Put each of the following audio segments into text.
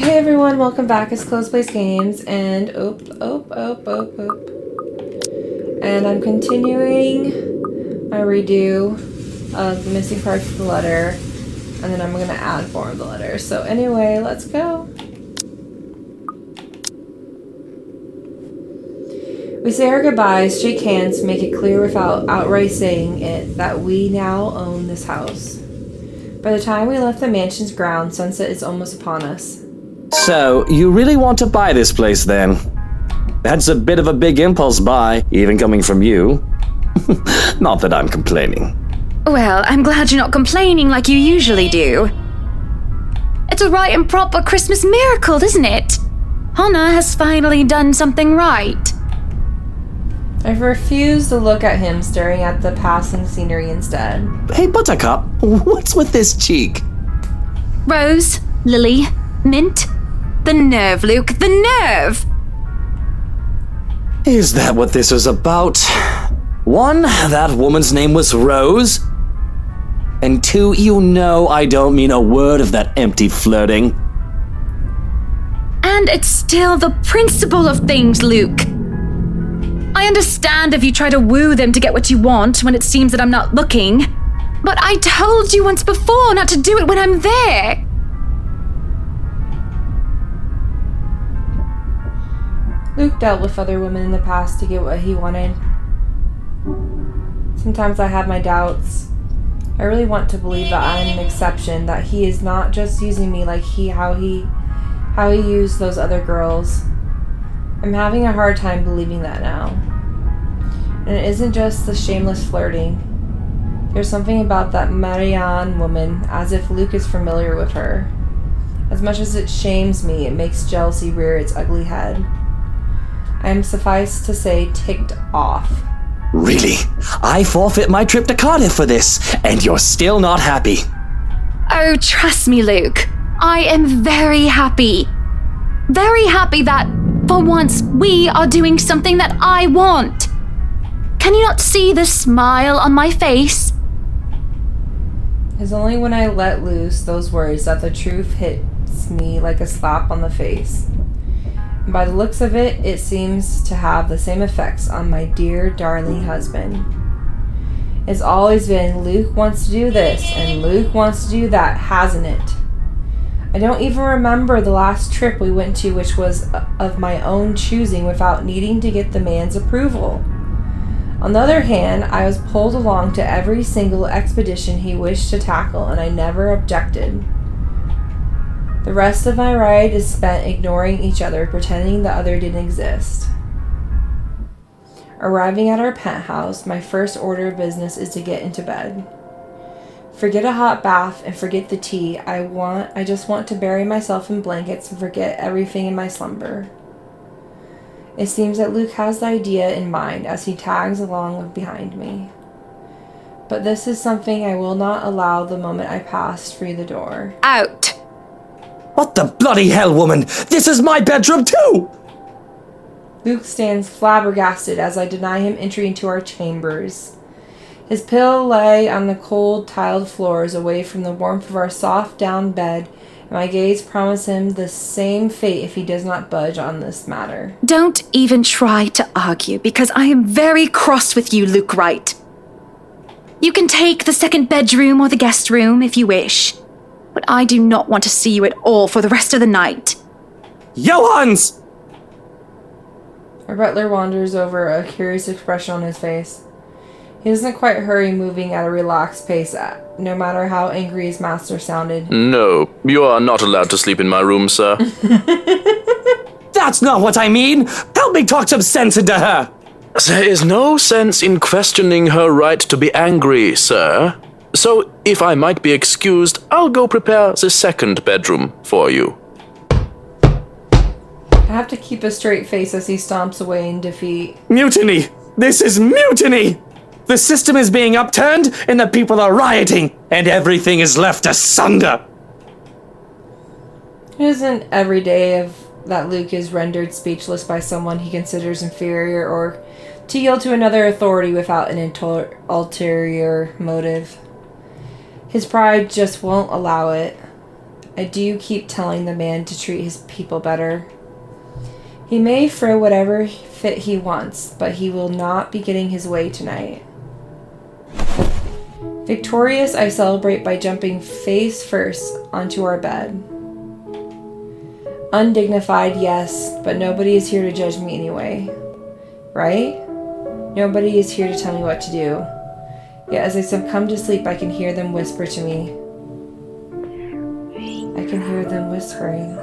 Hey everyone, welcome back. It's CloPlaysGames, and and I'm continuing my redo of the missing parts of the letter, and then I'm going to add more of the letter. So anyway, let's go. We say our goodbyes, shake hands, make it clear without outright saying it that we now own this house. By the time we left the mansion's grounds, sunset is almost upon us. So, you really want to buy this place then? That's a bit of a big impulse buy, even coming from you. Not that I'm complaining. Well, I'm glad you're not complaining like you usually do. It's a right and proper Christmas miracle, isn't it? Hannah has finally done something right. I refuse to look at him, staring at the passing scenery instead. Hey, Buttercup, what's with this cheek? Rose, Lily, Mint. The nerve, Luke, the nerve! Is that what this is about? One, that woman's name was Rose. And two, you know I don't mean a word of that empty flirting. And it's still the principle of things, Luke. I understand if you try to woo them to get what you want when it seems that I'm not looking. But I told you once before not to do it when I'm there. Luke dealt with other women in the past to get what he wanted. Sometimes I have my doubts. I really want to believe that I'm an exception, that he is not just using me like how he used those other girls. I'm having a hard time believing that now. And it isn't just the shameless flirting. There's something about that Marianne woman, as if Luke is familiar with her. As much as it shames me, it makes jealousy rear its ugly head. I am, suffice to say, ticked off. Really? I forfeit my trip to Cardiff for this, and you're still not happy. Oh, trust me, Luke. I am very happy. Very happy that, for once, we are doing something that I want. Can you not see the smile on my face? It's only when I let loose those words that the truth hits me like a slap on the face. And by the looks of it, it seems to have the same effects on my dear, darling husband. It's always been, Luke wants to do this, and Luke wants to do that, hasn't it? I don't even remember the last trip we went to, which was of my own choosing without needing to get the man's approval. On the other hand, I was pulled along to every single expedition he wished to tackle, and I never objected. The rest of my ride is spent ignoring each other, pretending the other didn't exist. Arriving at our penthouse, my first order of business is to get into bed. Forget a hot bath and forget the tea. I just want to bury myself in blankets and forget everything in my slumber. It seems that Luke has the idea in mind as he tags along behind me. But this is something I will not allow the moment I pass through the door. Out. What the bloody hell, woman? This is my bedroom too! Luke stands flabbergasted as I deny him entry into our chambers. His pillow lay on the cold, tiled floors away from the warmth of our soft down bed, and my gaze promise him the same fate if he does not budge on this matter. Don't even try to argue, because I am very cross with you, Luke Wright. You can take the second bedroom or the guest room if you wish, but I do not want to see you at all for the rest of the night. Johans! Our butler wanders over, a curious expression on his face. He doesn't quite hurry, moving at a relaxed pace, no matter how angry his master sounded. No, you are not allowed to sleep in my room, sir. That's not what I mean! Help me talk some sense into her! There is no sense in questioning her right to be angry, sir. So, if I might be excused, I'll go prepare the second bedroom for you. I have to keep a straight face as he stomps away in defeat. Mutiny! This is mutiny! The system is being upturned, and the people are rioting, and everything is left asunder! It isn't every day that Luke is rendered speechless by someone he considers inferior, or to yield to another authority without an ulterior motive. His pride just won't allow it. I do keep telling the man to treat his people better. He may throw whatever fit he wants, but he will not be getting his way tonight. Victorious, I celebrate by jumping face first onto our bed. Undignified, yes, but nobody is here to judge me anyway. Right? Nobody is here to tell me what to do. Yet as I succumb to sleep, I can hear them whisper to me. I can hear them whispering.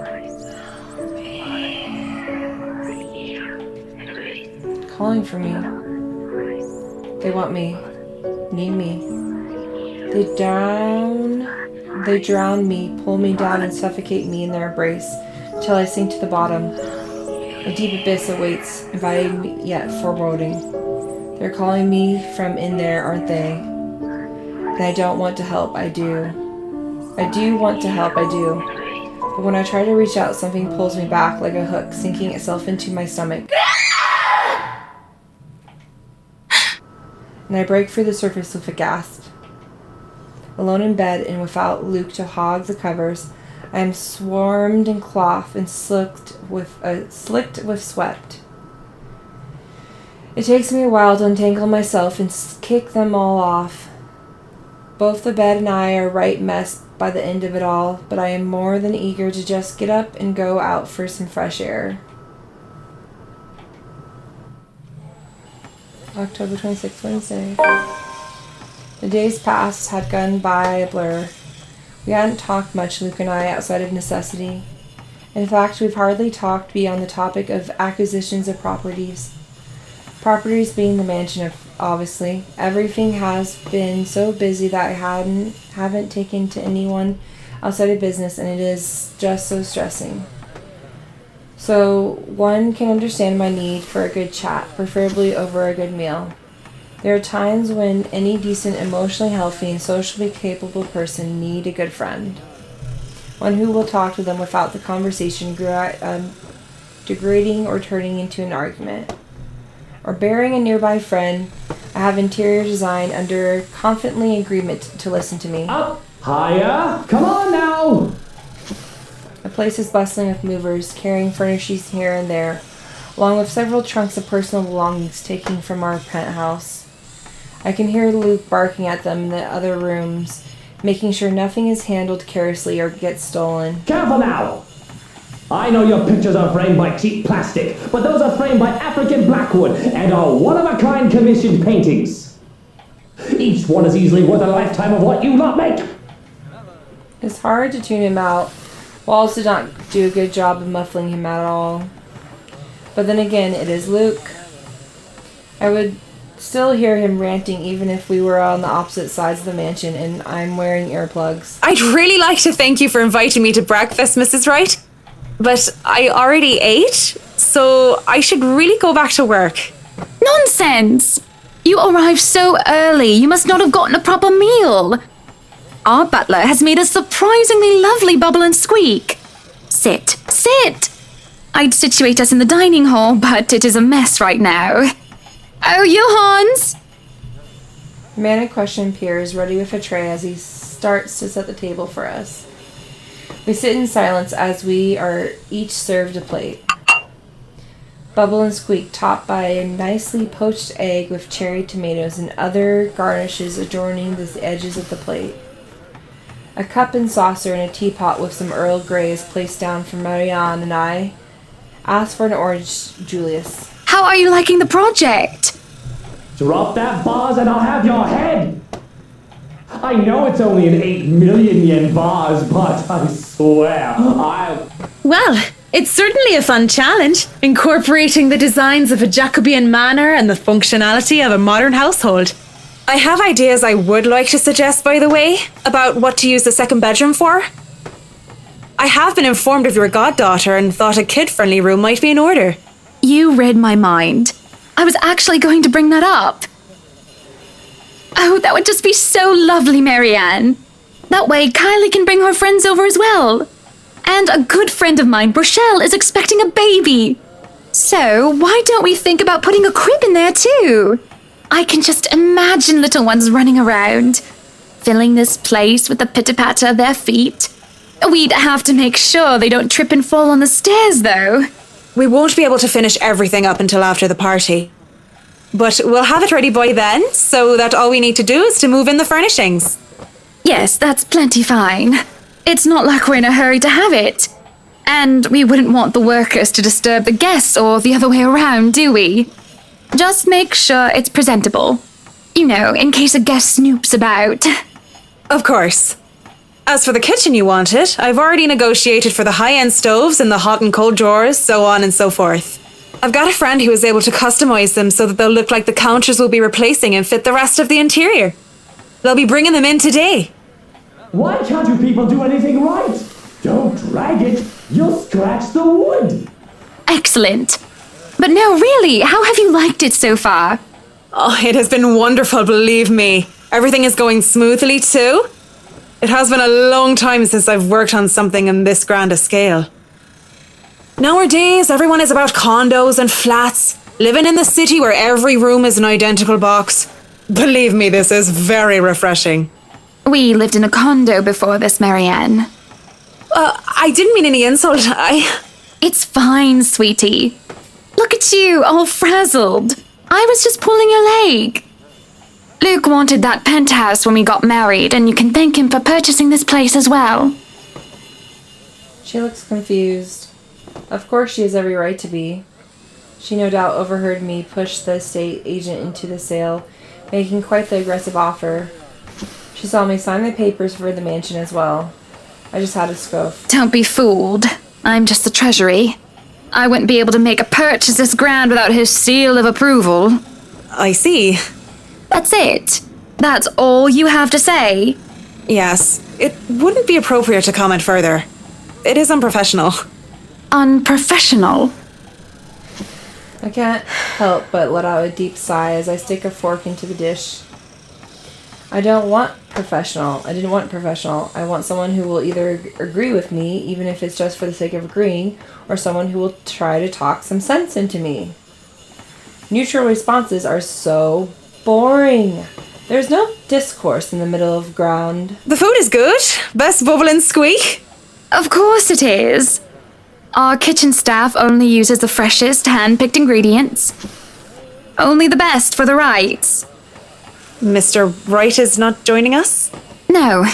Calling for me. They want me. Need me. They drown me, pull me down, and suffocate me in their embrace, till I sink to the bottom. A deep abyss awaits, inviting me yet foreboding. They're calling me from in there, aren't they? And I don't want to help, I do. I do want to help, I do. But when I try to reach out, something pulls me back like a hook, sinking itself into my stomach. And I break through the surface with a gasp. Alone in bed and without Luke to hog the covers, I am swarmed in cloth and slicked with sweat. It takes me a while to untangle myself and kick them all off. Both the bed and I are right messed by the end of it all, but I am more than eager to just get up and go out for some fresh air. October 26th, Wednesday. The days past had gone by a blur. We hadn't talked much, Luke and I, outside of necessity. In fact, we've hardly talked beyond the topic of acquisitions of properties. Properties being the mansion, obviously. Everything has been so busy that I haven't taken to anyone outside of business, and it is just so stressing. So one can understand my need for a good chat, preferably over a good meal. There are times when any decent, emotionally healthy, and socially capable person need a good friend. One who will talk to them without the conversation degrading or turning into an argument. Or bearing a nearby friend, I have interior design under confidently agreement to listen to me. Up, higher, come on now! The place is bustling with movers, carrying furnishings here and there, along with several trunks of personal belongings taken from our penthouse. I can hear Luke barking at them in the other rooms, making sure nothing is handled carelessly or gets stolen. Careful now! I know your pictures are framed by cheap plastic, but those are framed by African blackwood and are one-of-a-kind commissioned paintings. Each one is easily worth a lifetime of what you lot make. It's hard to tune him out. Walls did not do a good job of muffling him at all. But then again, it is Luke. I would still hear him ranting even if we were on the opposite sides of the mansion and I'm wearing earplugs. I'd really like to thank you for inviting me to breakfast, Mrs. Wright. But I already ate, so I should really go back to work. Nonsense! You arrived so early, you must not have gotten a proper meal. Our butler has made a surprisingly lovely bubble and squeak. Sit. I'd situate us in the dining hall, but it is a mess right now. Oh, Johans! The man in question appears, ready with a tray as he starts to set the table for us. We sit in silence as we are each served a plate. Bubble and squeak topped by a nicely poached egg with cherry tomatoes and other garnishes adorning the edges of the plate. A cup and saucer and a teapot with some Earl Grey is placed down for Marianne, and I ask for an orange Julius. How are you liking the project? Drop that vase and I'll have your head! I know it's only an 8 million yen vase, but I swear, Well, it's certainly a fun challenge, incorporating the designs of a Jacobean manor and the functionality of a modern household. I have ideas I would like to suggest, by the way, about what to use the second bedroom for. I have been informed of your goddaughter and thought a kid-friendly room might be in order. You read my mind. I was actually going to bring that up. Oh, that would just be so lovely, Marianne. That way, Kylie can bring her friends over as well. And a good friend of mine, Rochelle, is expecting a baby. So, why don't we think about putting a crib in there too? I can just imagine little ones running around, filling this place with the pitter-patter of their feet. We'd have to make sure they don't trip and fall on the stairs, though. We won't be able to finish everything up until after the party. But we'll have it ready by then, so that all we need to do is to move in the furnishings. Yes, that's plenty fine. It's not like we're in a hurry to have it. And we wouldn't want the workers to disturb the guests or the other way around, do we? Just make sure it's presentable. You know, in case a guest snoops about. Of course. As for the kitchen you wanted, I've already negotiated for the high-end stoves and the hot and cold drawers, so on and so forth. I've got a friend who is able to customize them so that they'll look like the counters we'll be replacing and fit the rest of the interior. They'll be bringing them in today. Why can't you people do anything right? Don't drag it. You'll scratch the wood. Excellent. But no, really, how have you liked it so far? Oh, it has been wonderful, believe me. Everything is going smoothly too. It has been a long time since I've worked on something on this grand a scale. Nowadays, everyone is about condos and flats, living in the city where every room is an identical box. Believe me, this is very refreshing. We lived in a condo before this, Marianne. I didn't mean any insult. It's fine, sweetie. Look at you, all frazzled. I was just pulling your leg. Luke wanted that penthouse when we got married, and you can thank him for purchasing this place as well. She looks confused. Of course she has every right to be. She no doubt overheard me push the estate agent into the sale, making quite the aggressive offer. She saw me sign the papers for the mansion as well. I just had a scoff. Don't be fooled. I'm just the treasury. I wouldn't be able to make a purchase this grand without his seal of approval. I see. That's it. That's all you have to say. Yes, it wouldn't be appropriate to comment further. It is unprofessional. Unprofessional? I can't help but let out a deep sigh as I stick a fork into the dish. I didn't want professional. I want someone who will either agree with me, even if it's just for the sake of agreeing, or someone who will try to talk some sense into me. Neutral responses are so boring. There's no discourse in the middle of ground. The food is good. Best bubble and squeak. Of course it is. Our kitchen staff only uses the freshest hand-picked ingredients. Only the best for the rights. Mr. Wright is not joining us? No,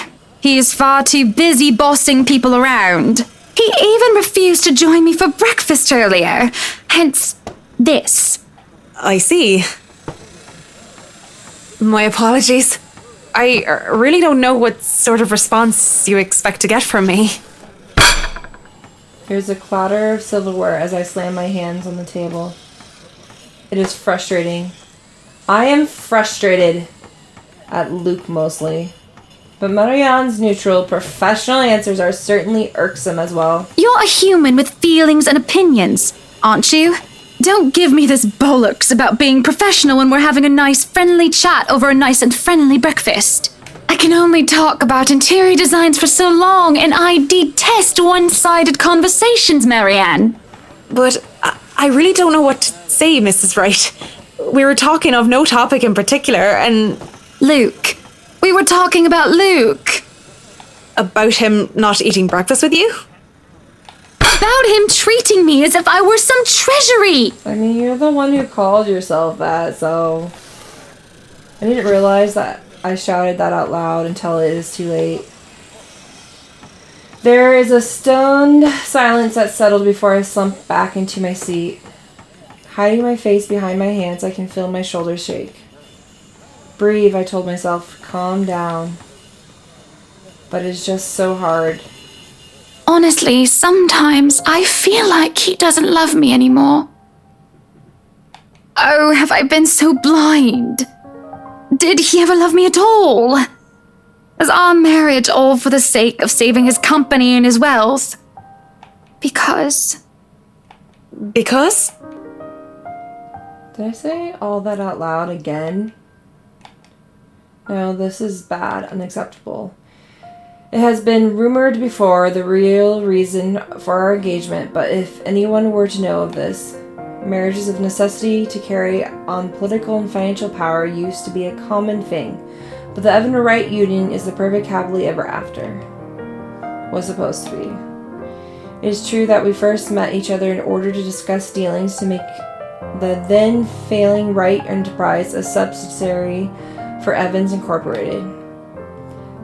he is far too busy bossing people around. He even refused to join me for breakfast earlier. Hence, this. I see. My apologies. I really don't know what sort of response you expect to get from me. There's a clatter of silverware as I slam my hands on the table. It is frustrating. I am frustrated at Luke mostly. But Marianne's neutral, professional answers are certainly irksome as well. You're a human with feelings and opinions, aren't you? Don't give me this bollocks about being professional when we're having a nice friendly chat over a nice and friendly breakfast. I can only talk about interior designs for so long, and I detest one-sided conversations, Marianne. But I really don't know what to say, Mrs. Wright. We were talking of no topic in particular, and... Luke. We were talking about Luke. About him not eating breakfast with you? About him treating me as if I were some treasury. I mean, you're the one who called yourself that, so... I didn't realize that I shouted that out loud until it is too late. There is a stunned silence that settled before I slumped back into my seat. Hiding my face behind my hands, I can feel my shoulders shake. Breathe, I told myself. Calm down. But it's just so hard. Honestly, sometimes I feel like he doesn't love me anymore. Oh, have I been so blind? Did he ever love me at all? Was our marriage all for the sake of saving his company and his wealth? Because? Because? Did I say all that out loud again? No, this is bad, unacceptable. It has been rumored before the real reason for our engagement, but if anyone were to know of this, marriages of necessity to carry on political and financial power used to be a common thing, but the Evan Wright union is the perfect happily ever after. was supposed to be. It is true that we first met each other in order to discuss dealings to make the then failing Wright Enterprise a subsidiary for Evans Incorporated.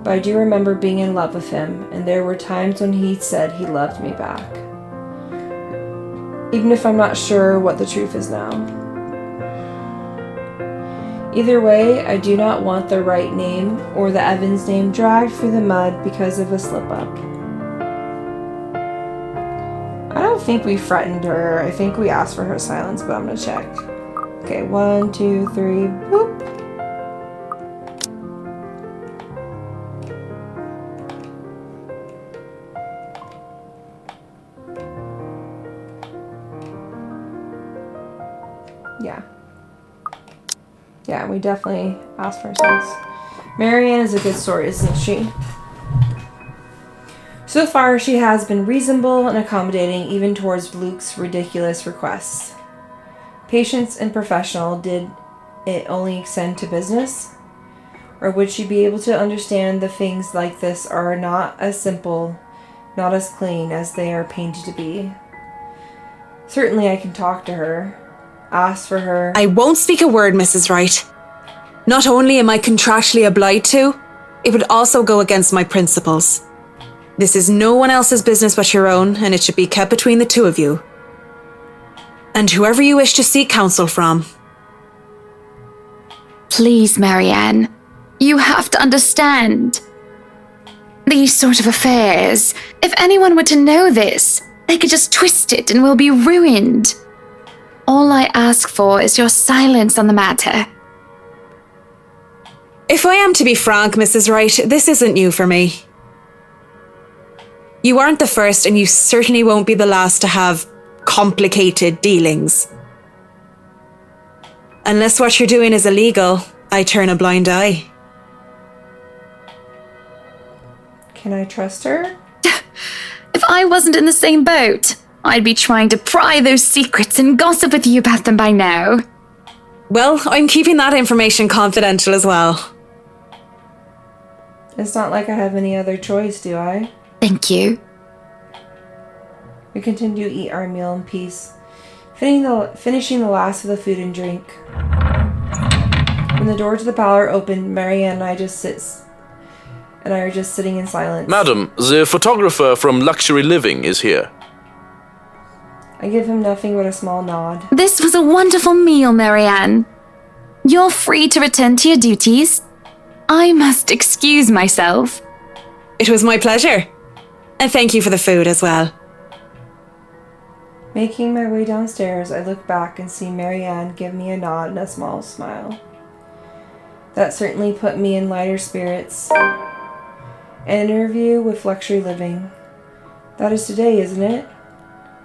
But I do remember being in love with him, and there were times when he said he loved me back. Even if I'm not sure what the truth is now. Either way, I do not want the Wright name or the Evans name dragged through the mud because of a slip-up. I don't think we threatened her. I think we asked for her silence, but I'm gonna check. Okay, 1, 2, 3, boop. Yeah, we definitely asked for ourselves. Marianne is a good sort, isn't she? So far, she has been reasonable and accommodating even towards Luke's ridiculous requests. Patient and professional, did it only extend to business? Or would she be able to understand that things like this are not as simple, not as clean as they are painted to be? Certainly I can talk to her. Ask for her. I won't speak a word, Mrs. Wright. Not only am I contractually obliged to, it would also go against my principles. This is no one else's business but your own, and it should be kept between the two of you. And whoever you wish to seek counsel from. Please, Marianne. You have to understand. These sort of affairs, if anyone were to know this, they could just twist it and we'll be ruined. All I ask for is your silence on the matter. If I am to be frank, Mrs. Wright, this isn't new for me. You aren't the first, and you certainly won't be the last to have complicated dealings. Unless what you're doing is illegal, I turn a blind eye. Can I trust her? If I wasn't in the same boat, I'd be trying to pry those secrets and gossip with you about them by now. Well, I'm keeping that information confidential as well. It's not like I have any other choice, do I? Thank you. We continue to eat our meal in peace, finishing the last of the food and drink. When the door to the parlor opened, Marianne and I are just sitting in silence. Madam, the photographer from Luxury Living is here. I give him nothing but a small nod. This was a wonderful meal, Marianne. You're free to return to your duties. I must excuse myself. It was my pleasure. And thank you for the food as well. Making my way downstairs, I look back and see Marianne give me a nod and a small smile. That certainly put me in lighter spirits. An interview with Luxury Living. That is today, isn't it?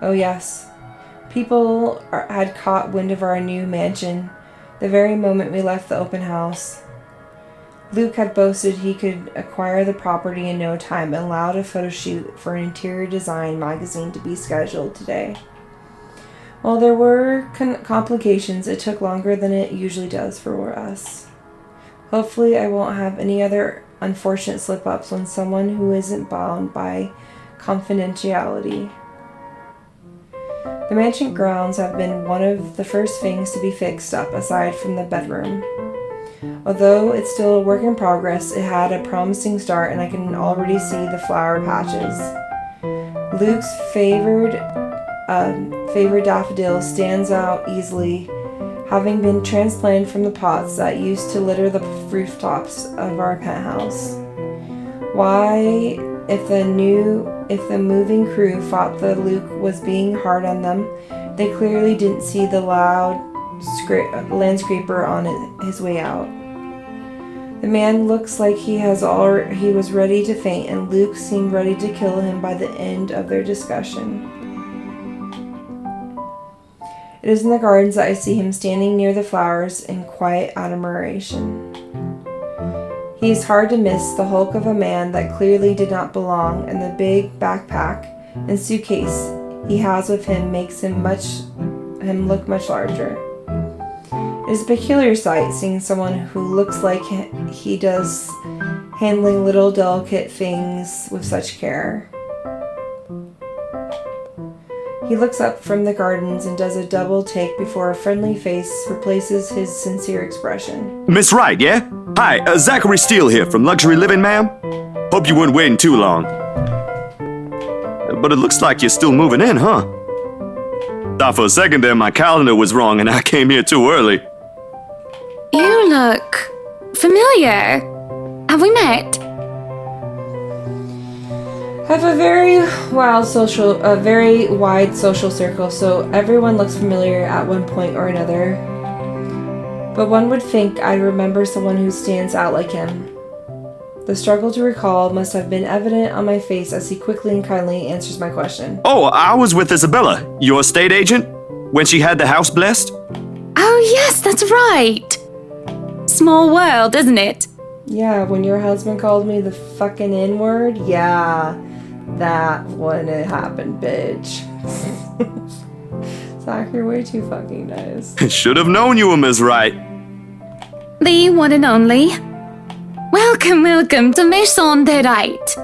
Oh yes. People had caught wind of our new mansion the very moment we left the open house. Luke had boasted he could acquire the property in no time and allowed a photo shoot for an interior design magazine to be scheduled today. While there were complications, it took longer than it usually does for us. Hopefully I won't have any other unfortunate slip-ups when someone who isn't bound by confidentiality. The mansion grounds have been one of the first things to be fixed up aside from the bedroom. Although it's still a work in progress, it had a promising start and I can already see the flower patches. Luke's favored daffodil stands out easily, having been transplanted from the pots that used to litter the rooftops of our penthouse. Why, if the moving crew thought that Luke was being hard on them, they clearly didn't see the loud landscaper on his way out. The man looks like he was ready to faint, and Luke seemed ready to kill him by the end of their discussion. It is in the gardens that I see him standing near the flowers in quiet admiration. He is hard to miss, the hulk of a man that clearly did not belong, and the big backpack and suitcase he has with him makes him look much larger. It is a peculiar sight seeing someone who looks like he does handling little delicate things with such care. He looks up from the gardens and does a double take before a friendly face replaces his sincere expression. Miss Wright, yeah? Hi, Zachary Steele here from Luxury Living, ma'am. Hope you weren't waiting too long. But it looks like you're still moving in, huh? Thought for a second there my calendar was wrong and I came here too early. You look familiar. Have we met? Have a very wide social circle, so everyone looks familiar at one point or another. But one would think I'd remember someone who stands out like him. The struggle to recall must have been evident on my face as he quickly and kindly answers my question. Oh, I was with Isabella, your estate agent, when she had the house blessed. Oh, yes, that's right. Small world, isn't it? Yeah, when your husband called me the fucking N-word, yeah, that when it happened, bitch. Zach, you're way too fucking nice. Should have known you were Miss Wright. The one and only. Welcome, welcome to Maison de Right.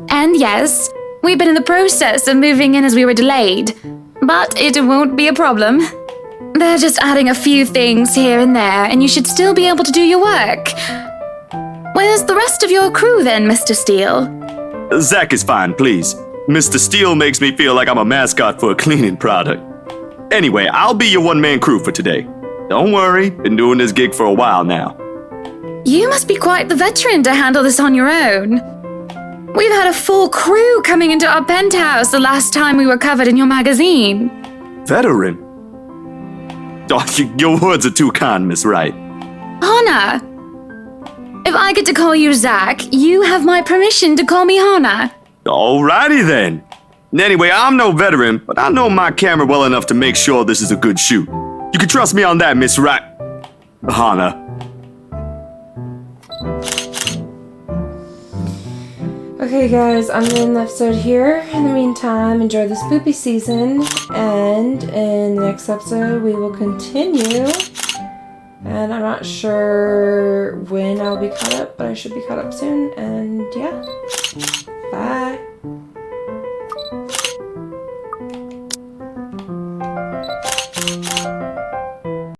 And yes, we've been in the process of moving in as we were delayed, but it won't be a problem. They're just adding a few things here and there, and you should still be able to do your work. Where's the rest of your crew then, Mr. Steele? Zach is fine, please. Mr. Steele makes me feel like I'm a mascot for a cleaning product. Anyway, I'll be your one-man crew for today. Don't worry, been doing this gig for a while now. You must be quite the veteran to handle this on your own. We've had a full crew coming into our penthouse the last time we were covered in your magazine. Veteran? Oh, your words are too kind, Miss Wright. Hannah! If I get to call you Zach, you have my permission to call me Hannah. Alrighty then. Anyway, I'm no veteran, but I know my camera well enough to make sure this is a good shoot. You can trust me on that, Miss Wright. Hannah. Okay guys, I'm going to end the episode here. In the meantime, enjoy the spoopy season, and in the next episode we will continue. And I'm not sure when I'll be caught up, but I should be caught up soon, and yeah. Bye.